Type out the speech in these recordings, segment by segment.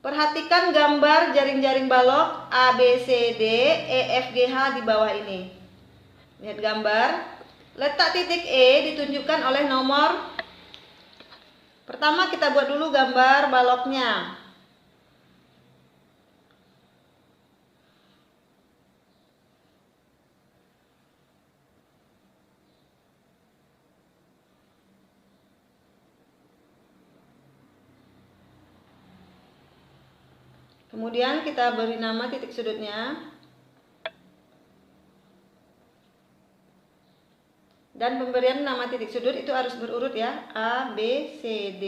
Perhatikan gambar jaring-jaring balok A, B, C, D, E, F, G, H di bawah ini. Lihat gambar. Letak titik E ditunjukkan oleh nomor. Pertama kita buat dulu gambar baloknya. Kemudian kita beri nama titik sudutnya. Dan pemberian nama titik sudut itu harus berurut ya. A, B, C, D,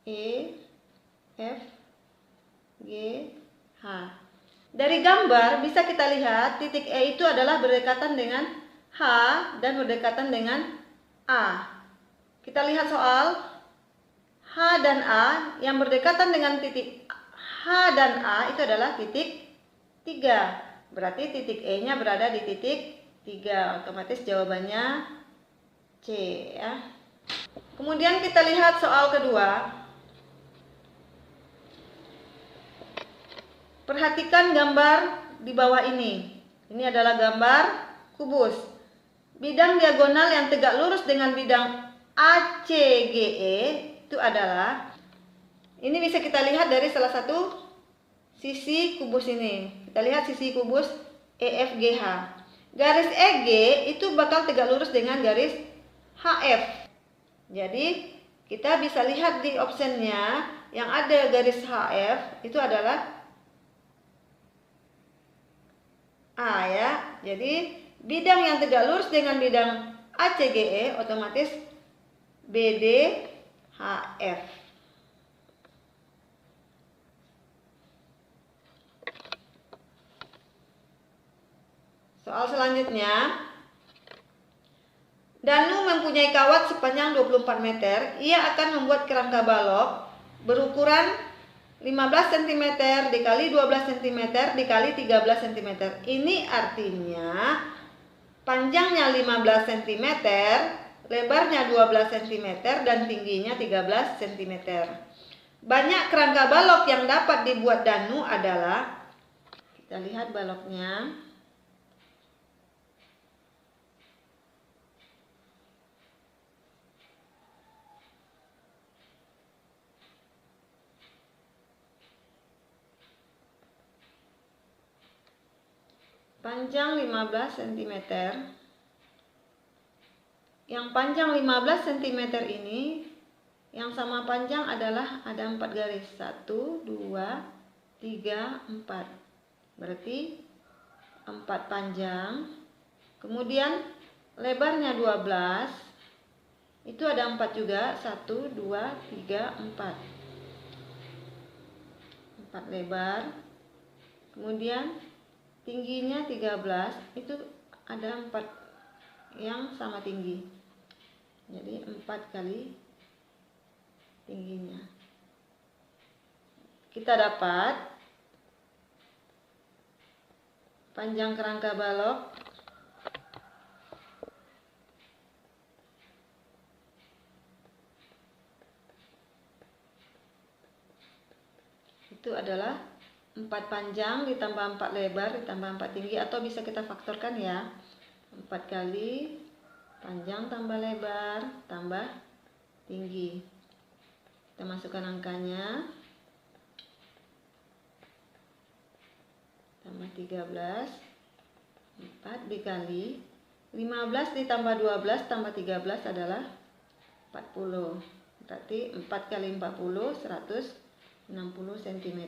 E, F, G, H. Dari gambar bisa kita lihat titik E itu adalah berdekatan dengan H dan berdekatan dengan A. Kita lihat soal H dan A yang berdekatan dengan titik H dan A itu adalah titik 3. Berarti titik E-nya berada di titik 3. Otomatis jawabannya C ya. Kemudian kita lihat soal kedua. Perhatikan gambar di bawah ini. Ini adalah gambar kubus. Bidang diagonal yang tegak lurus dengan bidang ACGE itu adalah, ini bisa kita lihat dari salah satu sisi kubus ini. Kita lihat sisi kubus EFGH. Garis EG itu bakal tegak lurus dengan garis HF. Jadi kita bisa lihat di optionnya yang ada garis HF itu adalah A ya. Jadi bidang yang tegak lurus dengan bidang ACGE otomatis BDHF. Soal selanjutnya. Danu mempunyai kawat sepanjang 24 meter. Ia akan membuat kerangka balok berukuran 15 cm dikali 12 cm dikali 13 cm. Ini artinya panjangnya 15 cm, lebarnya 12 cm dan tingginya 13 cm. Banyak kerangka balok yang dapat dibuat Danu adalah, kita lihat baloknya. Panjang 15 cm. Yang panjang 15 cm ini, yang sama panjang adalah ada 4 garis. 1, 2, 3, 4. Berarti 4 panjang. Kemudian lebarnya 12. Itu ada 4 juga. 1, 2, 3, 4. 4 lebar. Kemudian tingginya 13, itu ada 4 yang sama tinggi. Jadi 4 kali tingginya. Kita dapat panjang kerangka balok itu adalah 4 panjang ditambah 4 lebar ditambah 4 tinggi, atau bisa kita faktorkan ya. 4 kali panjang tambah lebar tambah tinggi. Kita masukkan angkanya. Tambah 13. 4 dikali 15 ditambah 12 tambah 13 adalah 40. Berarti 4 kali 40 160 cm.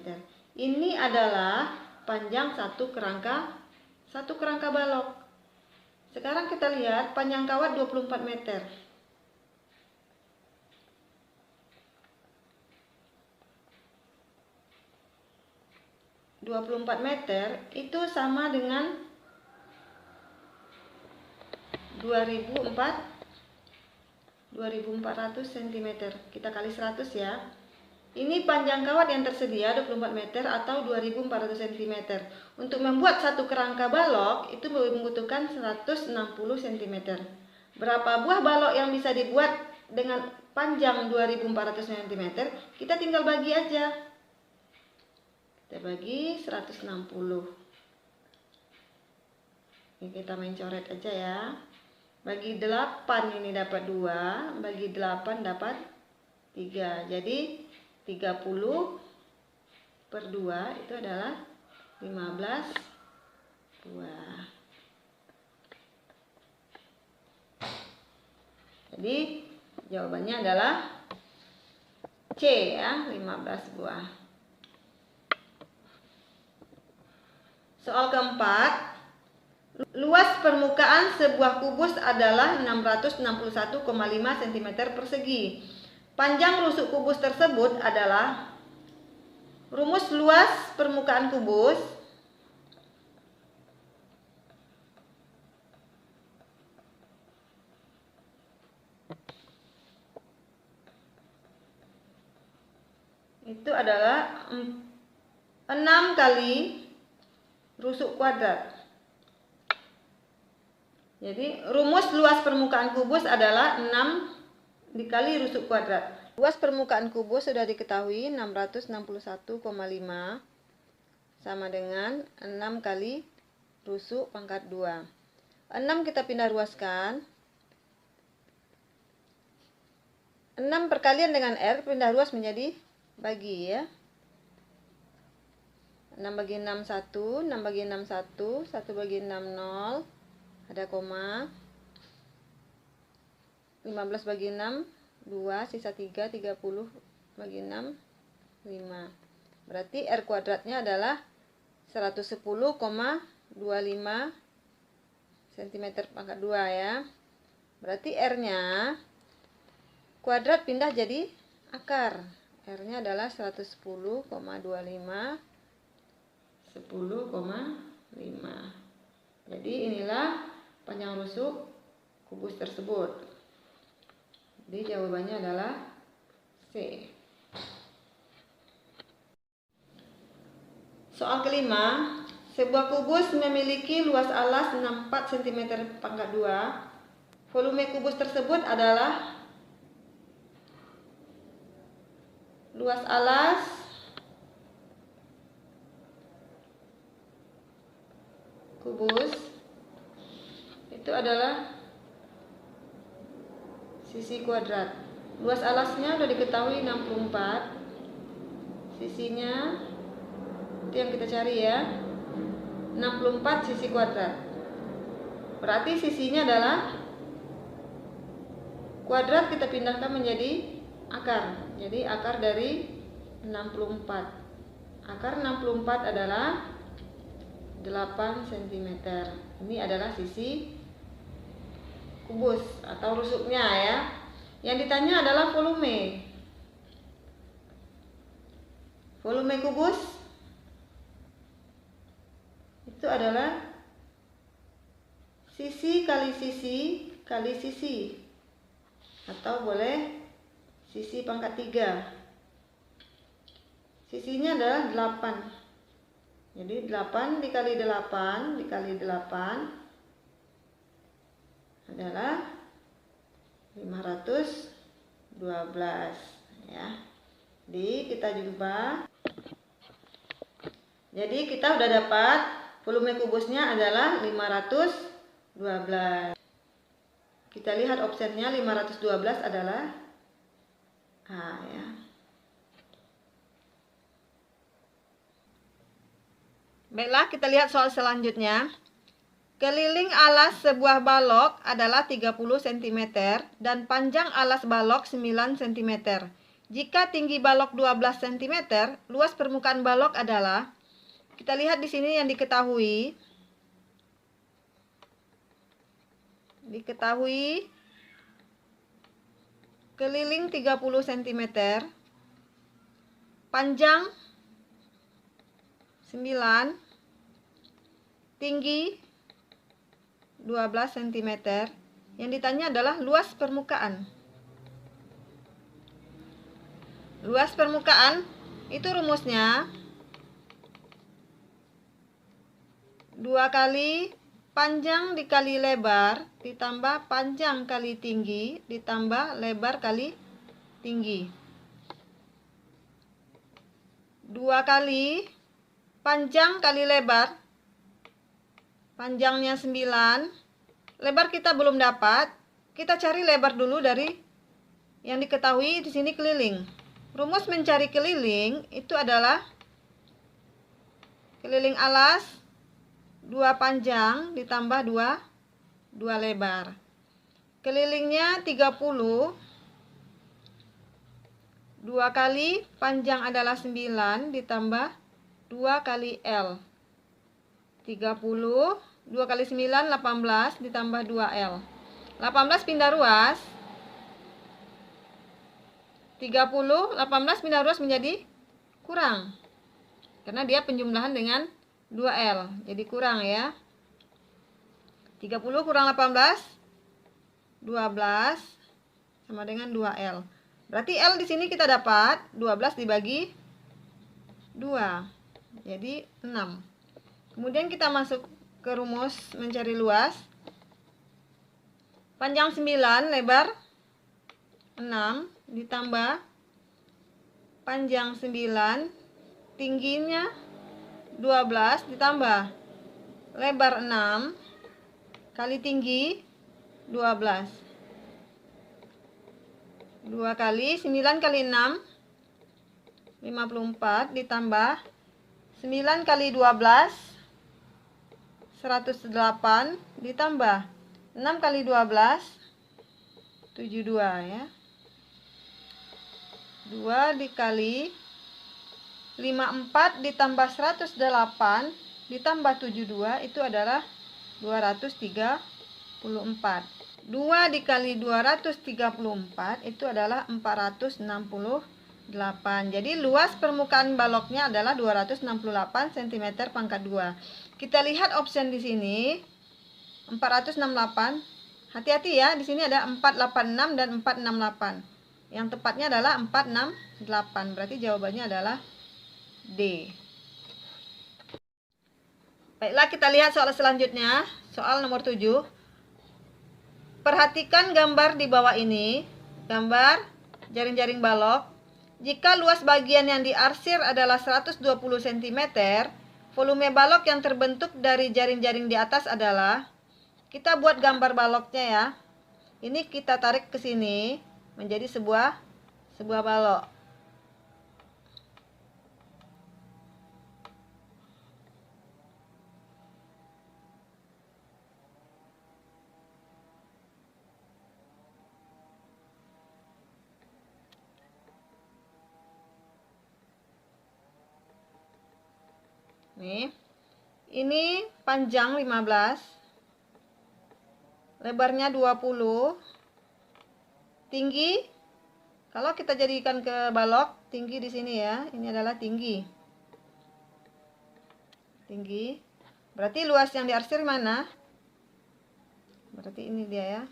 Ini adalah panjang satu kerangka balok. Sekarang kita lihat panjang kawat 24 meter. meter itu sama dengan 2400 cm. Kita kali 100 ya. Ini panjang kawat yang tersedia 24 meter atau 2400 cm. Untuk membuat satu kerangka balok itu membutuhkan 160 cm. Berapa buah balok yang bisa dibuat dengan panjang 2400 cm, kita tinggal bagi aja. Kita bagi 160. Ini kita main coret aja ya. Bagi 8 ini dapat 2, bagi 8 dapat 3. Jadi 30 per 2 itu adalah 15 buah. Jadi jawabannya adalah C ya, 15 buah. Soal keempat, luas permukaan sebuah kubus adalah 661,5 cm persegi. Panjang rusuk kubus tersebut adalah, rumus luas permukaan kubus itu adalah 6 kali rusuk kuadrat. Jadi rumus luas permukaan kubus adalah 6 dikali rusuk kuadrat. Luas permukaan kubus sudah diketahui 661,5 sama dengan 6 kali rusuk pangkat 2. 6 kita pindah ruaskan. 6 perkalian dengan R pindah ruas menjadi bagi ya. 6 bagi 6 1, 6 bagi 6 1, 1 bagi 6 0, ada koma. 15 bagi 6 2, sisa 3, 30 bagi 6 5. Berarti R kuadratnya adalah 110,25 cm pangkat 2 ya. Berarti R-nya kuadrat pindah jadi akar. R-nya adalah 110,25 10,5. Jadi inilah panjang rusuk kubus tersebut. Jadi jawabannya adalah C. Soal kelima, sebuah kubus memiliki luas alas 64 cm pangkat 2. Volume kubus tersebut adalah, luas alas kubus itu adalah sisi kuadrat. Luas alasnya sudah diketahui 64. Sisinya itu yang kita cari ya. 64 sisi kuadrat. Berarti sisinya adalah kuadrat kita pindahkan menjadi akar. Jadi akar dari 64. Akar 64 adalah 8 cm. Ini adalah sisi kubus atau rusuknya ya. Yang ditanya adalah volume. Volume kubus itu adalah sisi kali sisi kali sisi, atau boleh sisi pangkat 3. Sisinya adalah 8. Jadi 8 dikali 8 dikali 8 adalah 512 ya. Jadi kita jumpa. Jadi kita udah dapat volume kubusnya adalah 512. Kita lihat optionnya, 512 adalah A ya. Baiklah, kita lihat soal selanjutnya. Keliling alas sebuah balok adalah 30 cm dan panjang alas balok 9 cm. Jika tinggi balok 12 cm, luas permukaan balok adalah, kita lihat di sini yang diketahui. Keliling 30 cm, panjang 9, tinggi 12 cm. Yang ditanya adalah luas permukaan. Luas permukaan itu rumusnya 2 kali panjang dikali lebar ditambah panjang kali tinggi ditambah lebar kali tinggi. 2 kali panjang kali lebar. Panjangnya 9. Lebar kita belum dapat. Kita cari lebar dulu dari yang diketahui di sini keliling. Rumus mencari keliling itu adalah keliling alas 2 panjang ditambah 2 lebar. Kelilingnya 30. 2 kali panjang adalah 9 ditambah 2 kali L. 30. 2 kali 9 18 ditambah 2L. 18 pindah ruas. 30 18 pindah ruas menjadi kurang. Karena dia penjumlahan dengan 2L. Jadi kurang ya. 30 kurang 18 12 sama dengan 2L. Berarti L di sini kita dapat 12 dibagi 2. Jadi 6. Kemudian kita masuk ke rumus mencari luas. Panjang 9, lebar 6 ditambah panjang 9, tingginya 12 ditambah lebar 6 kali tinggi 12. 2 kali 9 kali 6 54 ditambah 9 kali 12 108 ditambah 6 kali 12 72 ya. 2 dikali 54 ditambah 108 ditambah 72 itu adalah 234. 2 dikali 234 itu adalah 468. Jadi luas permukaan baloknya adalah 268 cm pangkat 2. Kita lihat option di sini 468. Hati-hati ya, di sini ada 486 dan 468. Yang tepatnya adalah 468. Berarti jawabannya adalah D. Baiklah, kita lihat soal selanjutnya. Soal nomor 7. Perhatikan gambar di bawah ini. Gambar jaring-jaring balok. Jika luas bagian yang diarsir adalah 120 cm, volume balok yang terbentuk dari jaring-jaring di atas adalah, kita buat gambar baloknya ya. Ini kita tarik ke sini menjadi sebuah balok. Nih. Ini panjang 15. Lebarnya 20. Tinggi, kalau kita jadikan ke balok, tinggi di sini ya. Ini adalah tinggi. Tinggi. Berarti luas yang diarsir mana? Berarti ini dia ya.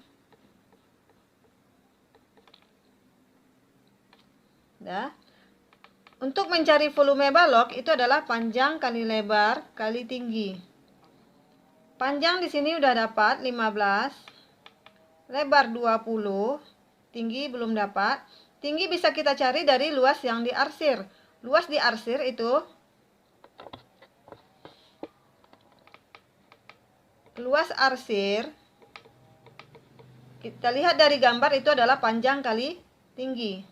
Dah. Untuk mencari volume balok itu adalah panjang kali lebar kali tinggi. Panjang di sini udah dapat 15. Lebar 20. Tinggi belum dapat. Tinggi bisa kita cari dari luas yang diarsir. Luas diarsir itu luas arsir. Kita lihat dari gambar itu adalah panjang kali tinggi.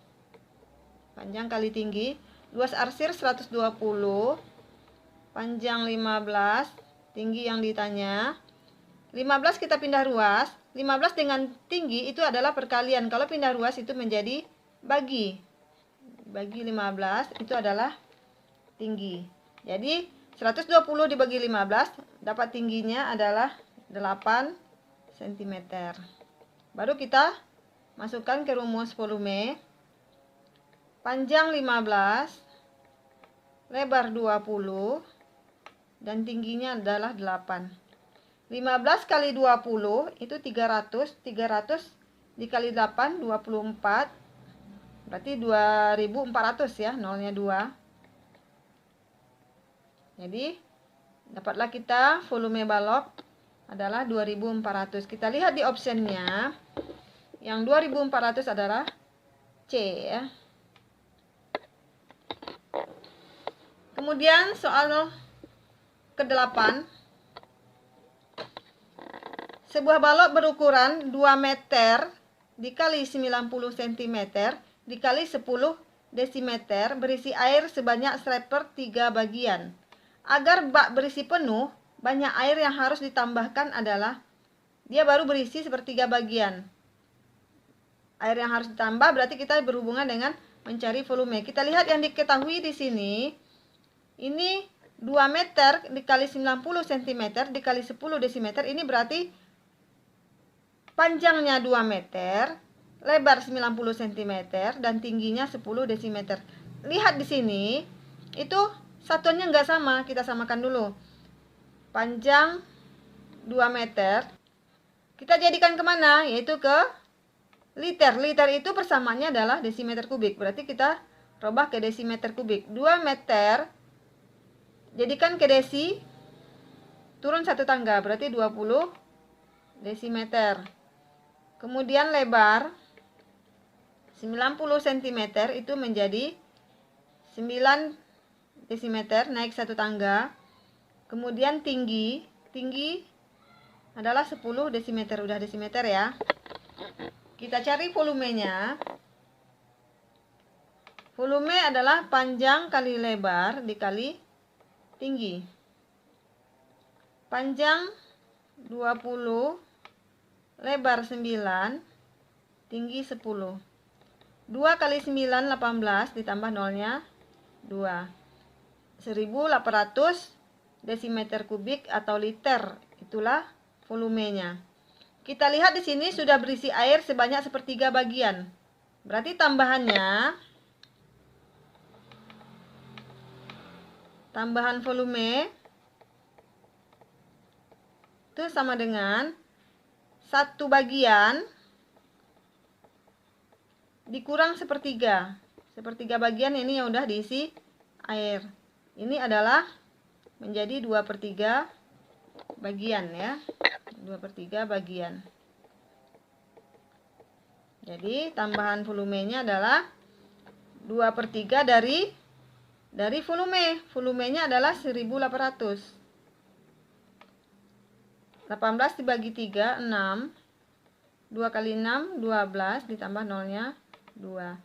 Panjang kali tinggi. Luas arsir 120. Panjang 15. Tinggi yang ditanya. 15 kita pindah ruas. 15 dengan tinggi itu adalah perkalian. Kalau pindah ruas itu menjadi bagi. Bagi 15 itu adalah tinggi. Jadi 120 dibagi 15 dapat tingginya adalah 8 cm. Baru kita masukkan ke rumus volume. Panjang 15, lebar 20, dan tingginya adalah 8. 15 kali 20 itu 300. 300 dikali 8, 24. Berarti 2400 ya, nolnya 2. Jadi dapatlah kita volume balok adalah 2400. Kita lihat di optionnya. Yang 2400 adalah C ya. Kemudian soal ke-8. Sebuah balok berukuran 2 meter dikali 90 cm dikali 10 desimeter berisi air sebanyak sepertiga bagian. Agar bak berisi penuh, banyak air yang harus ditambahkan adalah, dia baru berisi sepertiga bagian. Air yang harus ditambah berarti kita berhubungan dengan mencari volume. Kita lihat yang diketahui di sini. Ini 2 meter dikali 90 cm dikali 10 desimeter. Ini berarti panjangnya 2 meter, lebar 90 cm, dan tingginya 10 desimeter. Lihat di sini, itu satuannya nggak sama. Kita samakan dulu. Panjang 2 meter, kita jadikan kemana? Yaitu ke liter. Liter itu persamaannya adalah desimeter kubik. Berarti kita rubah ke desimeter kubik. 2 meter, jadikan ke desi, turun satu tangga, berarti 20 desimeter. Kemudian lebar 90 cm itu menjadi 9 desimeter, naik satu tangga. Kemudian tinggi adalah 10 desimeter, udah desimeter ya. Kita cari volumenya. Volume adalah panjang kali lebar dikali tinggi. Panjang 20, lebar 9, tinggi 10. 2 kali 9, 18, ditambah nolnya 2. 1800 desimeter kubik atau liter. Itulah volumenya. Kita lihat di sini sudah berisi air sebanyak sepertiga bagian. Berarti tambahan volume itu sama dengan 1 bagian dikurang sepertiga. Sepertiga bagian ini yang udah diisi air. Ini adalah menjadi 2/3 bagian ya. 2/3 bagian. Jadi tambahan volumenya adalah 2/3 dari volume. Volumenya adalah 1800. 18 dibagi 3, 6. 2 kali 6, 12, ditambah nolnya 2.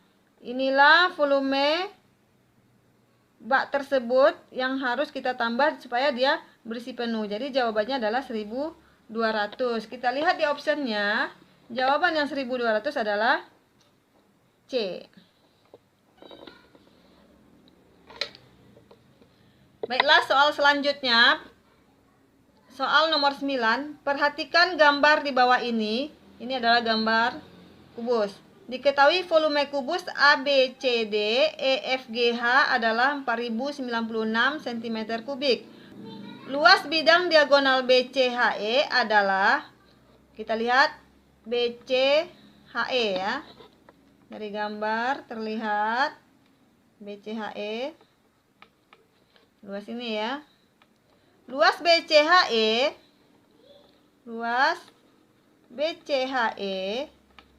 Inilah volume bak tersebut yang harus kita tambah supaya dia berisi penuh. Jadi jawabannya adalah 1200. Kita lihat di optionnya. Jawaban yang 1200 adalah C. Baiklah, soal selanjutnya. Soal nomor 9. Perhatikan gambar di bawah ini. Ini adalah gambar kubus. Diketahui volume kubus ABCD EFGH adalah 4096 cm kubik. Luas bidang diagonal BCHE adalah, kita lihat BCHE ya. Dari gambar terlihat BCHE. Luas ini ya. Luas BCHE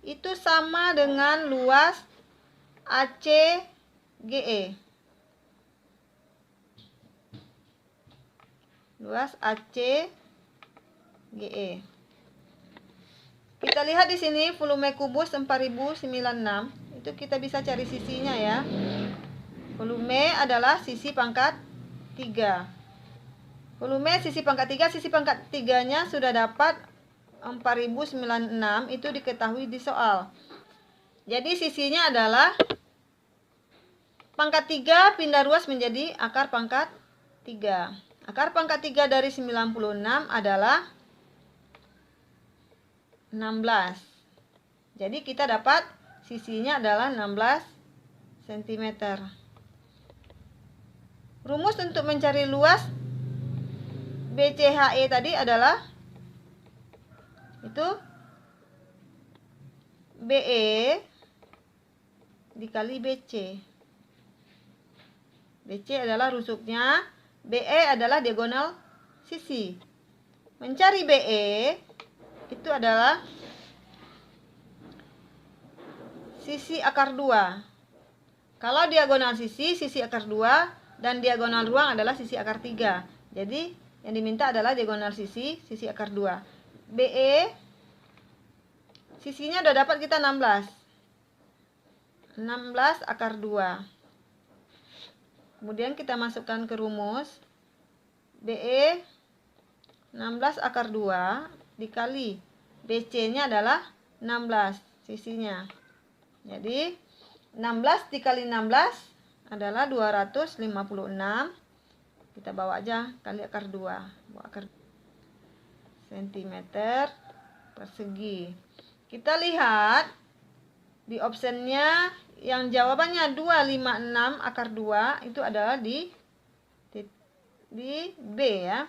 itu sama dengan luas ACGE. Luas ACGE. Kita lihat di sini volume kubus 4096. Itu kita bisa cari sisinya ya. Volume adalah sisi pangkat 3. Volume sisi pangkat 3, sisi pangkat 3-nya sudah dapat 4096, itu diketahui di soal. Jadi sisinya adalah pangkat 3 pindah ruas menjadi akar pangkat 3. Akar pangkat 3 dari 96 adalah 16. Jadi kita dapat sisinya adalah 16 cm. Rumus untuk mencari luas BCHE tadi adalah itu BE dikali BC. BC adalah rusuknya, BE adalah diagonal sisi. mencari BE itu adalah sisi akar 2. Kalau diagonal sisi akar 2, dan diagonal ruang adalah sisi akar 3. Jadi yang diminta adalah diagonal sisi akar 2. BE sisinya udah dapat kita 16. 16 akar 2. Kemudian kita masukkan ke rumus. BE 16 akar 2 dikali BC-nya adalah 16 sisinya. Jadi 16 dikali 16 adalah 256. Kita bawa aja kali akar 2. Bawa akar sentimeter persegi. Kita lihat di optionnya yang jawabannya 256 akar 2 itu adalah di B ya.